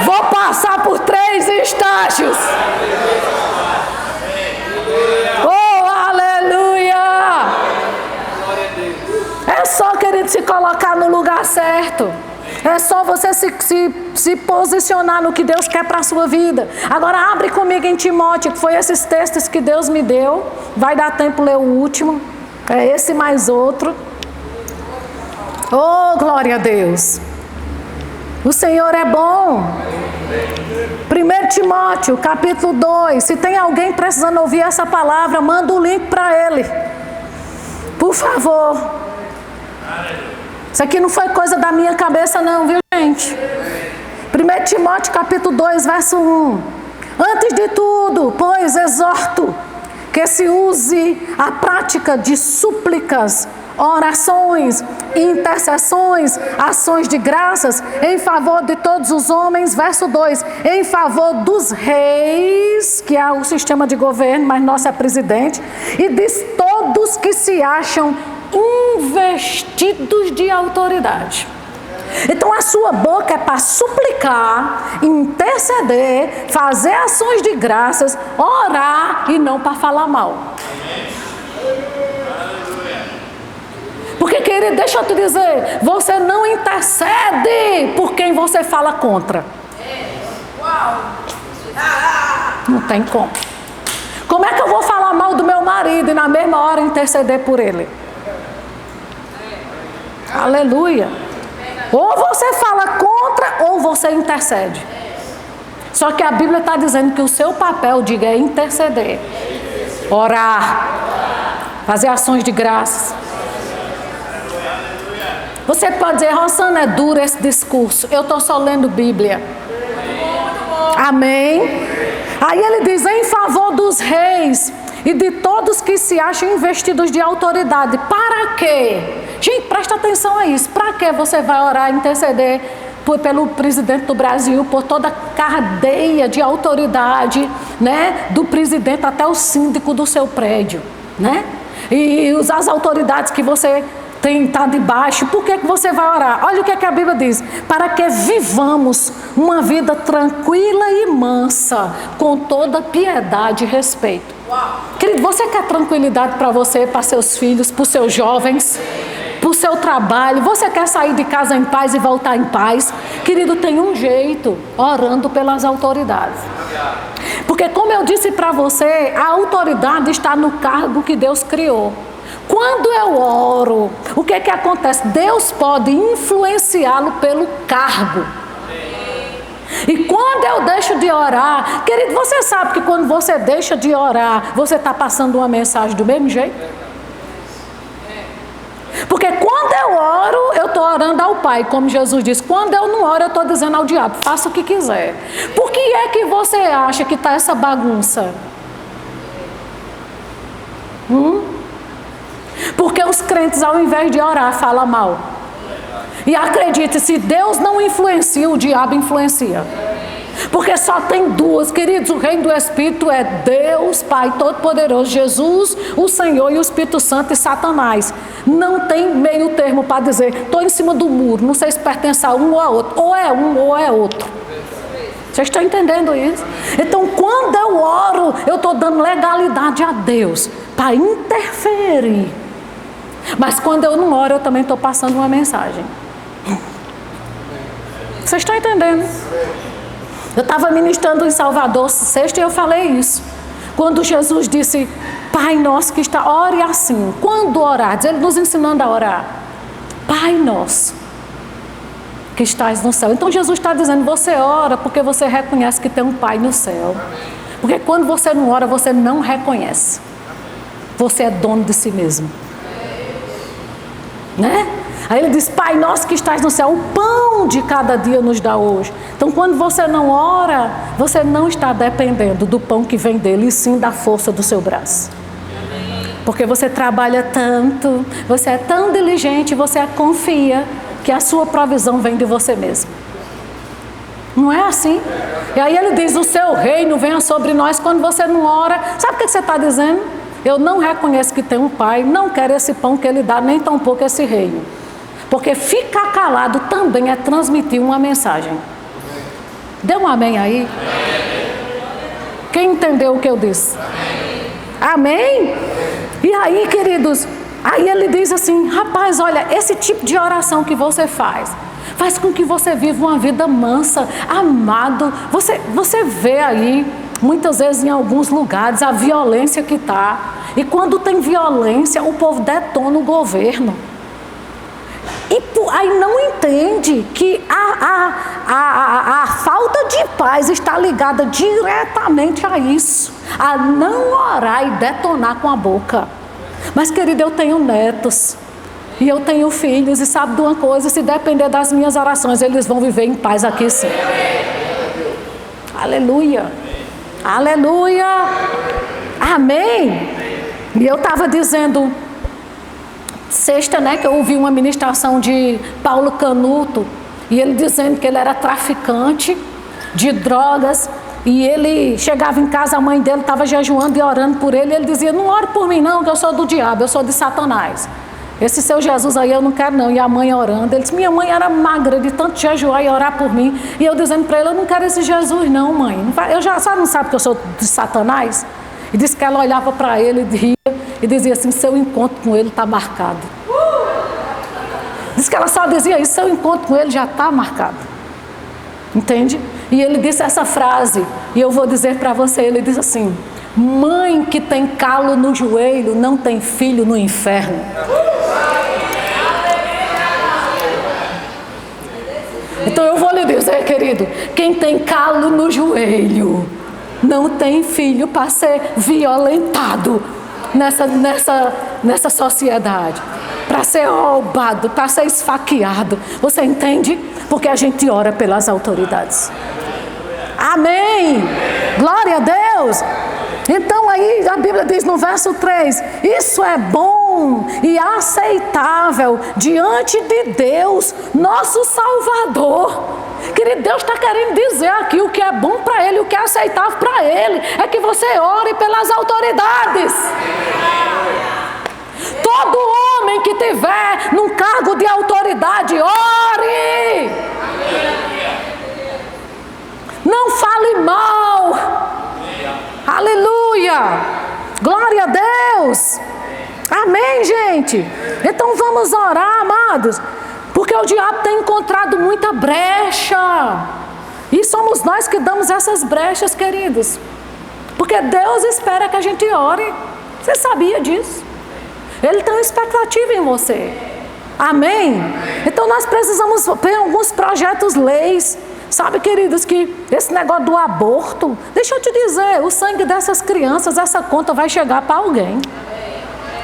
vou passar por 3 estágios. Oh, aleluia! É só, querido, se colocar no lugar certo. É só você se posicionar no que Deus quer para a sua vida. Agora abre comigo em Timóteo, que foi esses textos que Deus me deu. Vai dar tempo ler o último. É esse mais outro. Oh, glória a Deus. O Senhor é bom. 1 Timóteo, capítulo 2. Se tem alguém precisando ouvir essa palavra, manda o link para ele. Por favor. Isso aqui não foi coisa da minha cabeça não, viu, gente? 1 Timóteo, capítulo 2, verso 1. Antes de tudo, pois, exorto que se use a prática de súplicas, orações, intercessões, ações de graças em favor de todos os homens. Verso 2, em favor dos reis, que é o sistema de governo, mas nosso é presidente, e de todos que se acham investidos de autoridade. Então a sua boca é para suplicar, interceder, fazer ações de graças, orar e não para falar mal. Porque, querido, deixa eu te dizer, você não intercede por quem você fala contra. Não tem como. Como é que eu vou falar mal do meu marido e na mesma hora interceder por ele? Aleluia. Ou você fala contra ou você intercede. Só que a Bíblia está dizendo que o seu papel, diga, é interceder, orar, fazer ações de graças. Você pode dizer, Rosana, é duro esse discurso. Eu estou só lendo Bíblia. Amém? Aí ele diz, em favor dos reis e de todos que se acham investidos de autoridade. Para quê? Gente, presta atenção a isso. Para que você vai orar e interceder pelo presidente do Brasil, por toda a cadeia de autoridade, né? Do presidente até o síndico do seu prédio, né? E as autoridades que você tem está debaixo. Por que você vai orar? Olha o que a Bíblia diz. Para que vivamos uma vida tranquila e mansa, com toda piedade e respeito. Querido, você quer tranquilidade para você, para seus filhos, para os seus jovens, para o seu trabalho? Você quer sair de casa em paz e voltar em paz? Querido, tem um jeito, orando pelas autoridades. Porque como eu disse para você, a autoridade está no cargo que Deus criou. Quando eu oro, o que acontece? Deus pode influenciá-lo pelo cargo. E quando eu deixo de orar, querido, você sabe que quando você deixa de orar, você está passando uma mensagem do mesmo jeito? Porque quando eu oro, eu estou orando ao Pai, como Jesus disse. Quando eu não oro, eu estou dizendo ao diabo, faça o que quiser. Por que é que você acha que está essa bagunça? Porque os crentes, ao invés de orar, falam mal. E acredite, se Deus não influencia, o diabo influencia. Porque só tem duas, queridos. O reino do Espírito é Deus, Pai Todo-Poderoso, Jesus, o Senhor e o Espírito Santo e Satanás. Não tem meio termo para dizer, estou em cima do muro, não sei se pertence a um ou a outro. Ou é um ou é outro. Vocês estão entendendo isso? Então, quando eu oro, eu estou dando legalidade a Deus para interferir. Mas quando eu não oro, eu também estou passando uma mensagem. Vocês estão entendendo? Eu estava ministrando em Salvador sexta e eu falei isso. Quando Jesus disse, Pai nosso que está, ore assim. Quando orar, ele nos ensinando a orar. Pai nosso que estás no céu. Então Jesus está dizendo, você ora porque você reconhece que tem um Pai no céu. Porque quando você não ora, você não reconhece. Você é dono de si mesmo. Né? Aí ele diz, Pai nosso que estás no céu, o pão de cada dia nos dá hoje. Então quando você não ora, você não está dependendo do pão que vem dele, e sim da força do seu braço. Porque você trabalha tanto, você é tão diligente, você confia que a sua provisão vem de você mesmo. Não é assim? E aí ele diz, o seu reino venha sobre nós. Quando você não ora, sabe o que você está dizendo? Eu não reconheço que tem um Pai, não quero esse pão que ele dá, nem tampouco esse reino. Porque ficar calado também é transmitir uma mensagem. Dê um amém aí. Quem entendeu o que eu disse? Amém? E aí, queridos, aí ele diz assim, rapaz, olha, esse tipo de oração que você faz com que você viva uma vida mansa, amado. Você vê aí, muitas vezes em alguns lugares, a violência que está. E quando tem violência, o povo detona o governo. E aí não entende que a falta de paz está ligada diretamente a isso. A não orar e detonar com a boca. Mas, querido, eu tenho netos. E eu tenho filhos. E sabe de uma coisa? Se depender das minhas orações, eles vão viver em paz aqui sim. Aleluia. Aleluia. Amém. E eu estava dizendo... Sexta, né, que eu ouvi uma ministração de Paulo Canuto, e ele dizendo que ele era traficante de drogas, e ele chegava em casa, a mãe dele estava jejuando e orando por ele, e ele dizia, não ore por mim não, que eu sou do diabo, eu sou de Satanás. Esse seu Jesus aí eu não quero não. E a mãe orando, ele disse, minha mãe era magra de tanto jejuar e orar por mim, e eu dizendo para ele, eu não quero esse Jesus não, mãe, eu já, só não sabe que eu sou de Satanás? E disse que ela olhava para ele e ria, e dizia assim, seu encontro com ele está marcado. Diz que ela só dizia isso, seu encontro com ele já está marcado. Entende? E ele disse essa frase, e eu vou dizer para você, ele diz assim, mãe que tem calo no joelho não tem filho no inferno. Então eu vou lhe dizer, querido, quem tem calo no joelho não tem filho para ser violentado nessa sociedade, para ser roubado, para ser esfaqueado. Você entende? Porque a gente ora pelas autoridades. Amém! Glória a Deus! Então aí a Bíblia diz no verso 3, isso é bom e aceitável diante de Deus, nosso Salvador. Querido, Deus está querendo dizer aqui o que é bom para Ele, o que é aceitável para Ele, é que você ore pelas autoridades. Todo homem que tiver num cargo de autoridade, ore! Não fale mal! Aleluia! Glória a Deus! Amém, gente? Então vamos orar, amados, porque o diabo tem encontrado muita brecha, e somos nós que damos essas brechas, queridos, porque Deus espera que a gente ore. Você sabia disso? Ele tem uma expectativa em você. Amém? Então nós precisamos ter alguns projetos, leis. Sabe, queridos, que esse negócio do aborto, deixa eu te dizer, o sangue dessas crianças, essa conta vai chegar para alguém.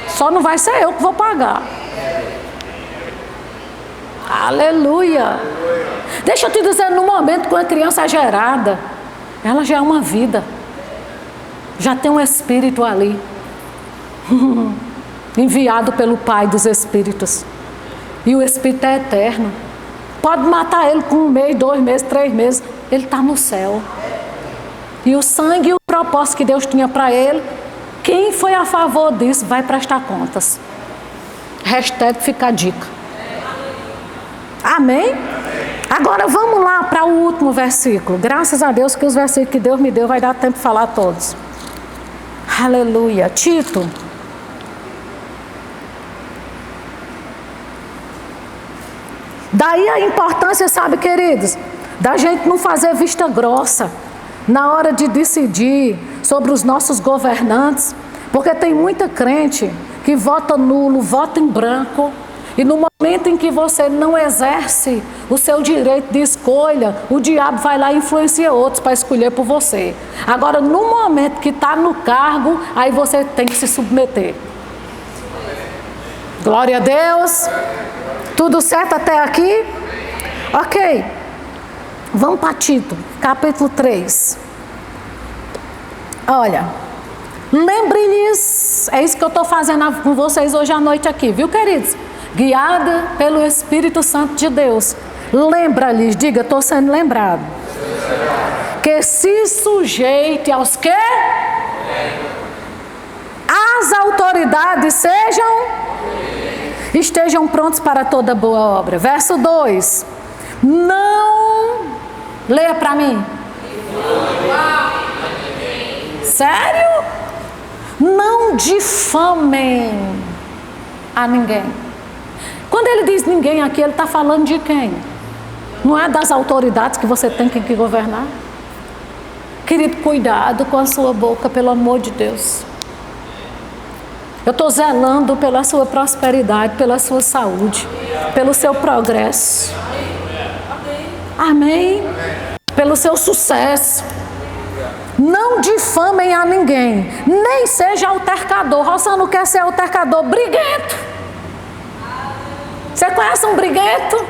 Só não vai ser eu que vou pagar. Aleluia. Deixa eu te dizer, no momento que uma criança é gerada, ela já é uma vida. Já tem um espírito ali. Enviado pelo Pai dos Espíritos. E o Espírito é eterno. Pode matar ele com 1 mês, 2 meses, 3 meses. ele está no céu. E o sangue e o propósito que Deus tinha para ele, quem foi a favor disso vai prestar contas. Hashtag fica a dica. Amém? Agora vamos lá para o último versículo. Graças a Deus que os versículos que Deus me deu vai dar tempo de falar todos. Aleluia. Tito. Daí a importância, sabe, queridos, da gente não fazer vista grossa na hora de decidir sobre os nossos governantes, porque tem muita crente que vota nulo, vota em branco, e no momento em que você não exerce o seu direito de escolha, o diabo vai lá e influencia outros para escolher por você. Agora, no momento que está no cargo, aí você tem que se submeter. Glória a Deus. Tudo certo até aqui? Ok. Vamos para Tito, capítulo 3. Olha, lembre-lhes, é isso que eu estou fazendo com vocês hoje à noite aqui, viu, queridos? Guiada pelo Espírito Santo de Deus. Lembra-lhes, diga, estou sendo lembrado. Que se sujeite aos quê? As autoridades estejam prontos para toda boa obra. Verso 2. Não, leia para mim. Sério? Não difamem a ninguém. Quando ele diz ninguém aqui, ele está falando de quem? Não é das autoridades que você tem que governar? Querido, cuidado com a sua boca, pelo amor de Deus. Eu estou zelando pela sua prosperidade, pela sua saúde, pelo seu progresso. Amém? Pelo seu sucesso. Não difamem a ninguém, nem seja altercador. Você não quer ser altercador, briguento. Você conhece um briguento?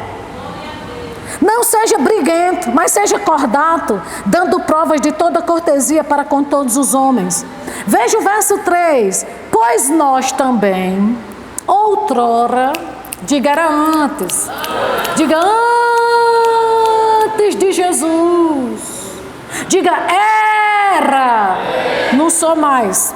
Não seja briguento, mas seja cordato, dando provas de toda cortesia para com todos os homens. Veja o verso 3. Pois nós também, outrora, diga era antes, diga antes de Jesus, diga era, não sou mais.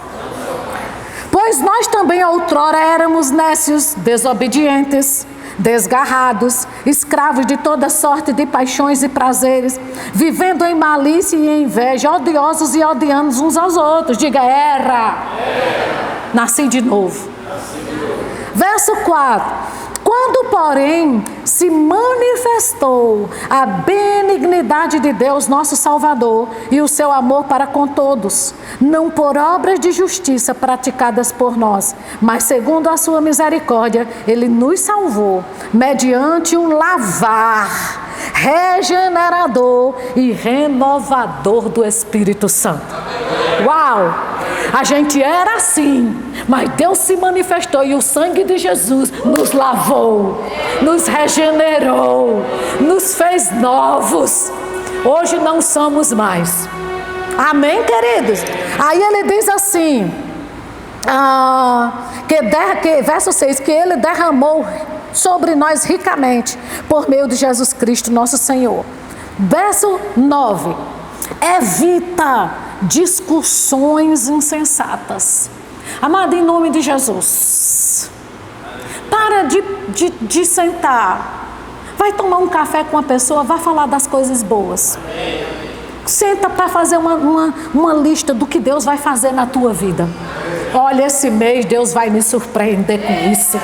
Pois nós também outrora éramos nécios, desobedientes, desgarrados, escravos de toda sorte de paixões e prazeres, vivendo em malícia e em inveja, odiosos e odiando uns aos outros. Diga, era. Nasci de novo. Verso 4. Quando, porém, se manifestou a benignidade de Deus, nosso Salvador, e o seu amor para com todos, não por obras de justiça praticadas por nós, mas segundo a sua misericórdia, Ele nos salvou, mediante um lavar regenerador e renovador do Espírito Santo. Uau! A gente era assim, mas Deus se manifestou e o sangue de Jesus nos lavou, nos regenerou, nos fez novos. Hoje não somos mais. Amém, queridos? Aí ele diz assim, verso 6, que ele derramou sobre nós ricamente, por meio de Jesus Cristo, nosso Senhor. Verso 9. Evita discussões insensatas. Amado, em nome de Jesus, para de sentar. Vai tomar um café com uma pessoa, vai falar das coisas boas. Senta para fazer uma lista do que Deus vai fazer na tua vida. Olha, esse mês Deus vai me surpreender com isso.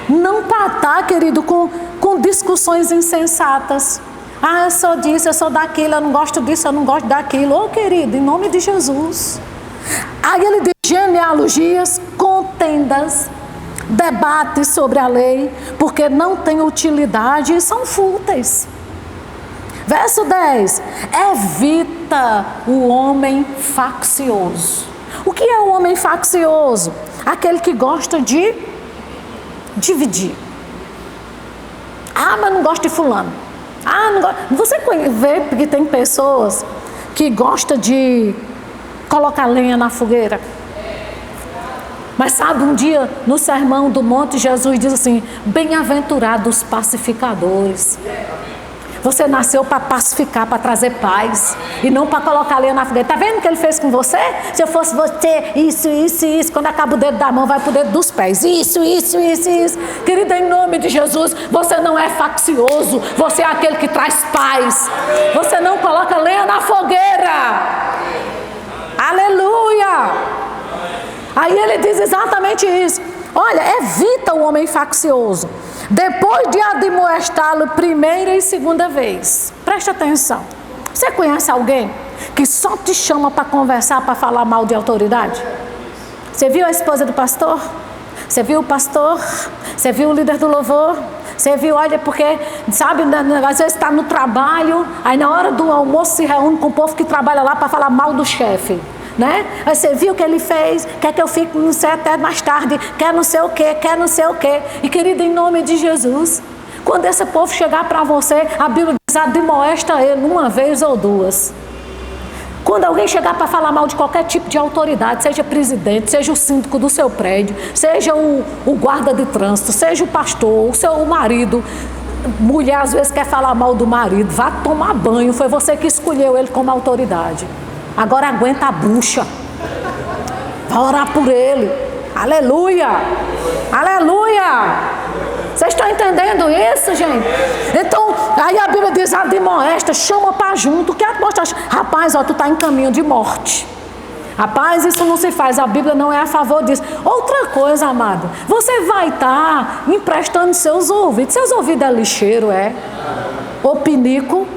Não patar, querido, com discussões insensatas. Ah, eu sou disso, eu sou daquilo, eu não gosto disso, eu não gosto daquilo. Ô, querido, em nome de Jesus. Aí ele diz genealogias, contendas, debates sobre a lei, porque não tem utilidade e são fúteis. Verso 10. Evita o homem faccioso. O que é o homem faccioso? Aquele que gosta de dividir. Ah, mas não gosto de fulano. Ah, não gosto. Você vê que tem pessoas que gostam de colocar lenha na fogueira. Mas sabe, um dia no Sermão do Monte, Jesus diz assim: bem-aventurados os pacificadores. Você nasceu para pacificar, para trazer paz. E não para colocar lenha na fogueira. Está vendo o que ele fez com você? Se eu fosse você, isso. Quando acaba o dedo da mão, vai para o dedo dos pés. Isso. Querida, em nome de Jesus, você não é faccioso. Você é aquele que traz paz. Você não coloca lenha na fogueira. Aleluia! Aí ele diz exatamente isso. Olha, evita o homem faccioso. Depois de admoestá-lo primeira e segunda vez. Preste atenção. Você conhece alguém que só te chama para conversar, para falar mal de autoridade? Você viu a esposa do pastor? Você viu o pastor? Você viu o líder do louvor? Você viu, olha, porque, sabe, às vezes está no trabalho, aí na hora do almoço se reúne com o povo que trabalha lá para falar mal do chefe. Né? Aí você viu o que ele fez, quer que eu fique não sei até mais tarde, quer não sei o quê. E querido, em nome de Jesus, quando esse povo chegar para você, a Bíblia diz, admoesta ele uma vez ou duas. Quando alguém chegar para falar mal de qualquer tipo de autoridade, seja presidente, seja o síndico do seu prédio, seja o guarda de trânsito, seja o pastor, o seu marido, mulher às vezes quer falar mal do marido, vá tomar banho, foi você que escolheu ele como autoridade. Agora aguenta a bucha. Vai orar por ele. Aleluia. Vocês estão entendendo isso, gente? Então, aí a Bíblia diz, admoesta, chama para junto. Que admoesta? Rapaz, ó, tu está em caminho de morte. Rapaz, isso não se faz. A Bíblia não é a favor disso. Outra coisa, amado. Você vai estar emprestando seus ouvidos. Seus ouvidos é lixeiro, é? Ou pinico?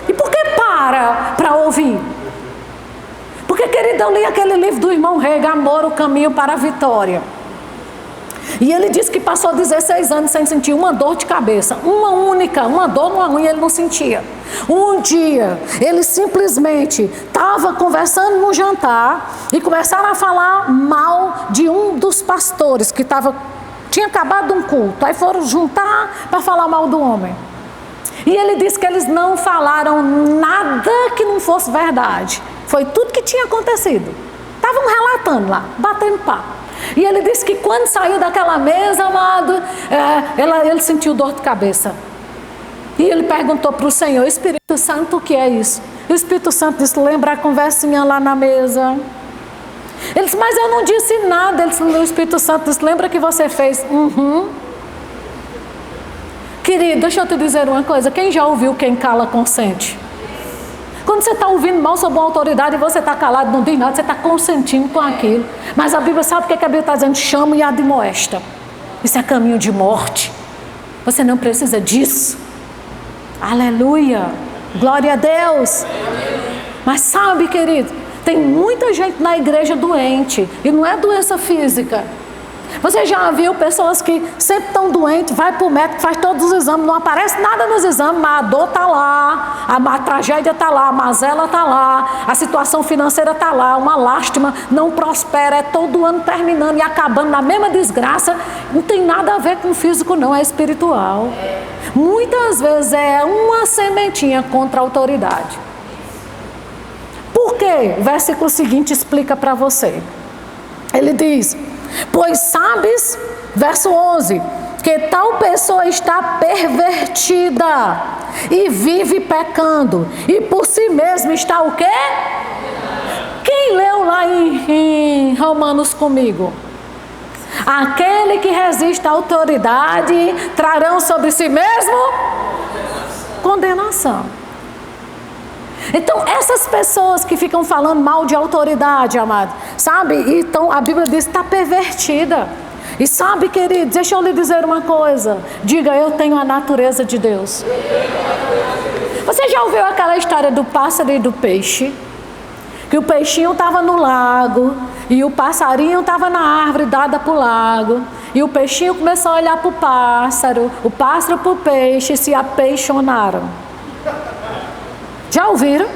E por que para ouvir? Porque, querido, eu li aquele livro do irmão Rei, Amor, o Caminho para a Vitória. E ele disse que passou 16 anos sem sentir uma dor de cabeça. Uma dor numa unha ele não sentia. Um dia, ele simplesmente estava conversando no jantar e começaram a falar mal de um dos pastores que tinha acabado um culto. Aí foram juntar para falar mal do homem. E ele disse que eles não falaram nada que não fosse verdade. Foi tudo que tinha acontecido. Estavam relatando lá, batendo papo. E ele disse que quando saiu daquela mesa, amado, ele sentiu dor de cabeça. E ele perguntou para o Senhor, Espírito Santo, o que é isso? E o Espírito Santo disse, lembra a conversinha lá na mesa? Ele disse, mas eu não disse nada. O Espírito Santo disse, lembra que você fez? Querido, deixa eu te dizer uma coisa. Quem já ouviu quem cala consente? Quando você está ouvindo mal sobre uma autoridade e você está calado, não diz nada, você está consentindo com aquilo. Mas a Bíblia sabe o que a Bíblia está dizendo? Chama e admoesta. Isso é caminho de morte. Você não precisa disso. Aleluia. Glória a Deus. Mas sabe, querido, tem muita gente na igreja doente. E não é doença física. Você já viu pessoas que sempre estão doentes, vai para o médico, faz todos os exames, não aparece nada nos exames, mas a dor está lá, a tragédia está lá, a mazela está lá, a situação financeira está lá, uma lástima, não prospera, é todo ano terminando e acabando na mesma desgraça. Não tem nada a ver com o físico não, é espiritual. Muitas vezes é uma sementinha contra a autoridade. Por quê? O versículo seguinte explica para você. Ele diz... Pois sabes, verso 11, que tal pessoa está pervertida e vive pecando, e por si mesmo está o quê? Quem leu lá em Romanos comigo? Aquele que resiste à autoridade trarão sobre si mesmo condenação. Então, essas pessoas que ficam falando mal de autoridade, amado, sabe? Então, a Bíblia diz que está pervertida. E sabe, querido, deixa eu lhe dizer uma coisa. Diga, eu tenho a natureza de Deus. Você já ouviu aquela história do pássaro e do peixe? Que o peixinho estava no lago e o passarinho estava na árvore dada para o lago. E o peixinho começou a olhar para o pássaro para o peixe e se apaixonaram. Já ouviram?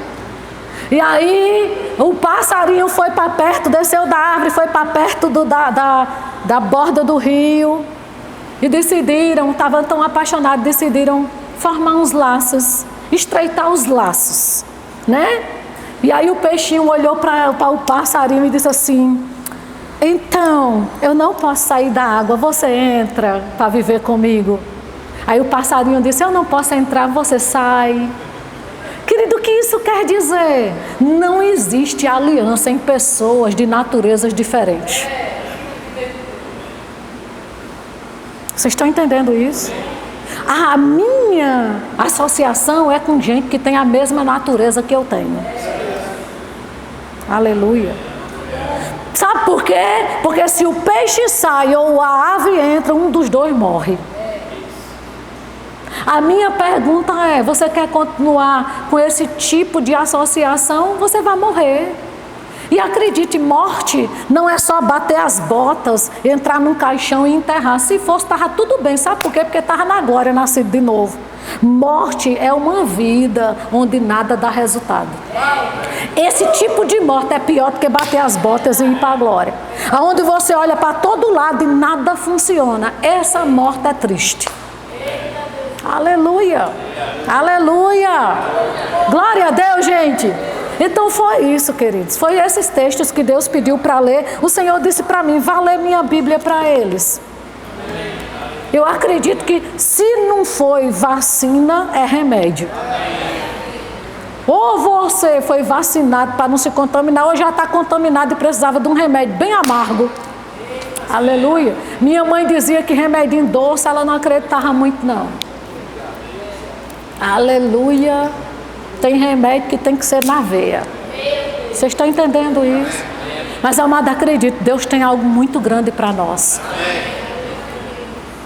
E aí o passarinho foi para perto, desceu da árvore, foi para perto da borda do rio. E decidiram, estavam tão apaixonados, decidiram formar uns laços, estreitar os laços, né? E aí o peixinho olhou para o passarinho e disse assim, então, eu não posso sair da água, você entra para viver comigo. Aí o passarinho disse: eu não posso entrar, você sai. Querido, o que isso quer dizer? Não existe aliança em pessoas de naturezas diferentes. Vocês estão entendendo isso? A minha associação é com gente que tem a mesma natureza que eu tenho. Aleluia. Sabe por quê? Porque se o peixe sai ou a ave entra, um dos dois morre. A minha pergunta é: você quer continuar com esse tipo de associação? Você vai morrer. E acredite, morte não é só bater as botas, entrar num caixão e enterrar. Se fosse, estava tudo bem. Sabe por quê? Porque estava na glória, nascido de novo. Morte é uma vida onde nada dá resultado. Esse tipo de morte é pior do que bater as botas e ir para a glória. Onde você olha para todo lado e nada funciona. Essa morte é triste. Aleluia. Aleluia. Glória a Deus, gente. Então foi isso, queridos. Foi esses textos que Deus pediu para ler. O Senhor disse para mim: vá ler minha Bíblia para eles. Eu acredito que se não foi vacina, é remédio. Ou você foi vacinado para não se contaminar, ou já está contaminado e precisava de um remédio bem amargo. Aleluia. Minha mãe dizia que remedinho doce, ela não acreditava muito não. Aleluia. Tem remédio que tem que ser na veia. Vocês estão entendendo isso? Mas, amado, acredito, Deus tem algo muito grande para nós.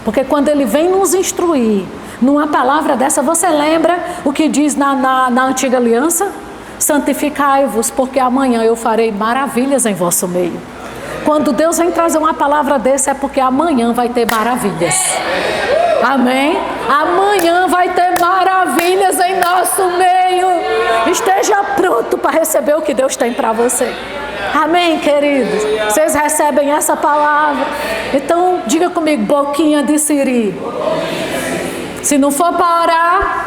Porque quando Ele vem nos instruir numa palavra dessa, você lembra o que diz na antiga aliança? Santificai-vos, porque amanhã eu farei maravilhas em vosso meio. Quando Deus vem trazer uma palavra dessa, é porque amanhã vai ter maravilhas. Amém? Amanhã vai ter maravilhas em nosso meio. Esteja pronto para receber o que Deus tem para você. Amém, queridos? Vocês recebem essa palavra? Então, diga comigo: boquinha de siri. Se não for para orar,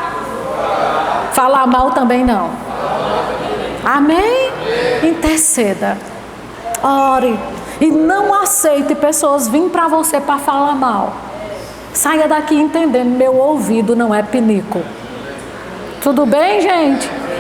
falar mal também não. Amém? Interceda. Ore. E não aceite pessoas virem para você para falar mal. Saia daqui entendendo: meu ouvido não é pinico. Tudo bem, gente?